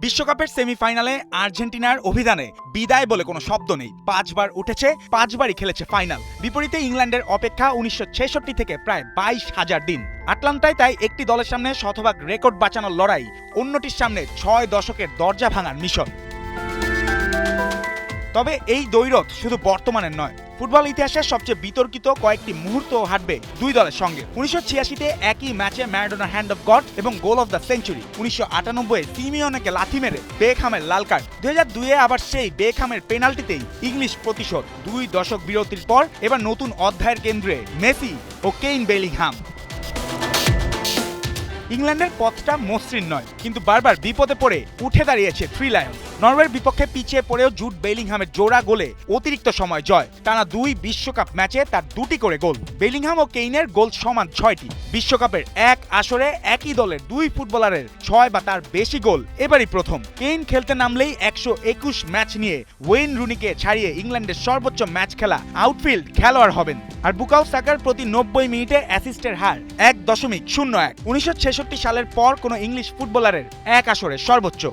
বিশ্বকাপের সেমিফাইনালে আর্জেন্টিনার অভিধানে বিদায় বলে কোনো শব্দ নেই। 5 বার উঠেছে, 5 বারই খেলেছে ফাইনাল। বিপরীতে ইংল্যান্ডের অপেক্ষা 1966 থেকে প্রায় 22,000 দিন। আটলান্টায় তাই একটি দলের সামনে শতভাগ রেকর্ড বাঁচানোর লড়াই, অন্যটির সামনে 6 দশকের দরজা ভাঙার মিশন। তবে এই দ্বৈরথ শুধু বর্তমানের নয়, ফুটবল ইতিহাসের সবচেয়ে বিতর্কিত কয়েকটি মুহূর্ত হাঁটবে দুই দলের সঙ্গে। 1986-তে একই ম্যাচে ম্যারাডোনার হ্যান্ড অফ গড এবং গোল অফ দ্য সেঞ্চুরি। 1998-এ সিমিওনেকে লাথি মেরে বেকহামের লাল কার্ড। 2002-এ আবার সেই বেকহামের পেনাল্টিতেই ইংলিশ প্রতিশোধ। 2 দশক বিরতির পর এবার নতুন অধ্যায়ের কেন্দ্রে মেসি ও কেইন বেলিংহাম। ইংল্যান্ডের পথটা মসৃণ নয়, কিন্তু বারবার বিপদে পড়ে উঠে দাঁড়িয়েছে থ্রি লায়ন্স। নরওয়ের বিপক্ষে পিছিয়ে পড়েও জুড বেলিংহামের জোড়া গোলে অতিরিক্ত সময় জয়। টানা 2 বিশ্বকাপ ম্যাচে তার 2টি করে গোল। বেলিংহাম ও কেইনের গোল সমান 6টি। বিশ্বকাপের এক আসরে একই দলের 2 ফুটবলারের 6 বা তার বেশি গোল এবারই প্রথম। কেইন খেলতে নামলেই 121 ম্যাচ নিয়ে ওয়েন রুনিকে ছাড়িয়ে ইংল্যান্ডের সর্বোচ্চ ম্যাচ খেলা আউটফিল্ড খেলোয়াড় হবেন। আর বুকাও সাকার প্রতি 90 মিনিটে অ্যাসিস্টের হার 1.01। 1966 সালের পর কোনো ইংলিশ ফুটবলারের এক আসরে সর্বোচ্চ।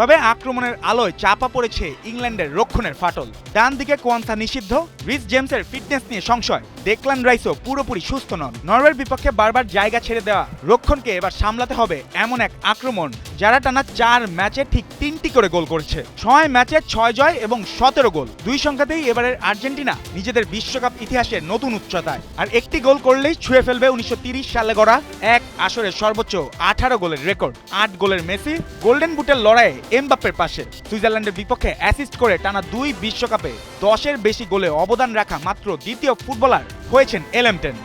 তবে আক্রমণের আলোয় চাপা পড়েছে ইংল্যান্ডের রক্ষণের ফাটল। ডান দিকে কোয়ান্সা নিষিদ্ধ, রিস জেমসের ফিটনেস নিয়ে সংশয়, ডেকলান রাইসও পুরোপুরি সুস্থ নন। নরওয়ের বিপক্ষে বারবার জায়গা ছেড়ে দেওয়া রক্ষণকে এবার সামলাতে হবে এমন এক আক্রমণ যারা টানা 4 ম্যাচে ঠিক 3টি করে গোল করেছে। 6 ম্যাচে 6 জয় এবং 17 গোল। 2 সংখ্যাতেই এবারের আর্জেন্টিনা নিজেদের বিশ্বকাপ ইতিহাসের নতুন উচ্চতায়। আর একটি গোল করলেই ছুঁয়ে ফেলবে 1930 সালে গড়া এক আসরের সর্বোচ্চ 18 গোলের রেকর্ড। 8 গোলের মেসি গোল্ডেন বুটের লড়াইয়ে এমবাপ্পের পাশে। সুইজারল্যান্ডের বিপক্ষে অ্যাসিস্ট করে টানা 2 বিশ্বকাপে 10-এর বেশি গোলে অবদান রাখা মাত্র দ্বিতীয় ফুটবলার হয়েছেন এলেমটেন।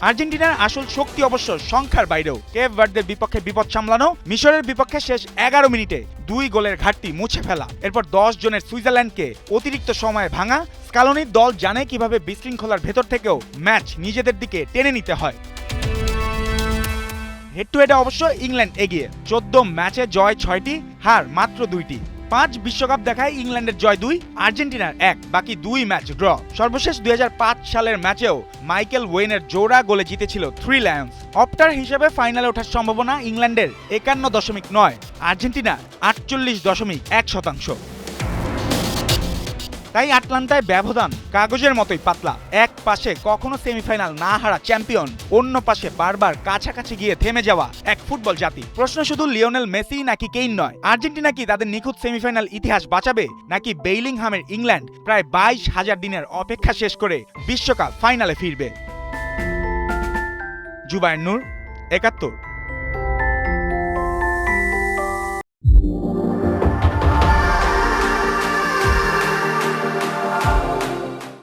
আর্জেন্টিনার আসল শক্তি অবশ্য সংখ্যার বাইরেও। কেপ ভার্দের বিপক্ষে বিপদ সামলানো, মিশরের বিপক্ষে শেষ 11 মিনিটে 2 গোলের ঘাটতি মুছে ফেলা, এরপর 10 জনের সুইজারল্যান্ডকে অতিরিক্ত সময়ে ভাঙা। স্কালোনির দল জানে কিভাবে বিশৃঙ্খলার ভেতর থেকেও ম্যাচ নিজেদের দিকে টেনে নিতে হয়। হেড টু হেডে অবশ্য ইংল্যান্ড এগিয়ে। 14 ম্যাচে জয় 6টি, হার মাত্র 2টি। 5 বিশ্বকাপ দেখায় ইংল্যান্ডের জয় 2, আর্জেন্টিনার 1, বাকি 2 ম্যাচ ড্র। সর্বশেষ 2005 সালের ম্যাচেও মাইকেল ওয়েনের জোড়া গোলে জিতেছিল থ্রি লায়ন্স। অপটার হিসেবে ফাইনালে ওঠার সম্ভাবনা ইংল্যান্ডের 51.9, আর্জেন্টিনার 48.1%। তাই আটলান্টায় ব্যবধান কাগজের মতোই পাতলা। এক পাশে কখনো সেমিফাইনাল না হারা চ্যাম্পিয়ন, অন্য পাশে বারবার কাছাকাছি গিয়ে থেমে যাওয়া এক ফুটবল জাতি। প্রশ্ন শুধু লিওনেল মেসি নাকি কেইন নয়, আর্জেন্টিনা কি তাদের নিখুঁত সেমিফাইনাল ইতিহাস বাঁচাবে, নাকি বেলিংহামের ইংল্যান্ড প্রায় 22,000 দিনের অপেক্ষা শেষ করে বিশ্বকাপ ফাইনালে ফিরবে? জুবায়ের নূর, 71।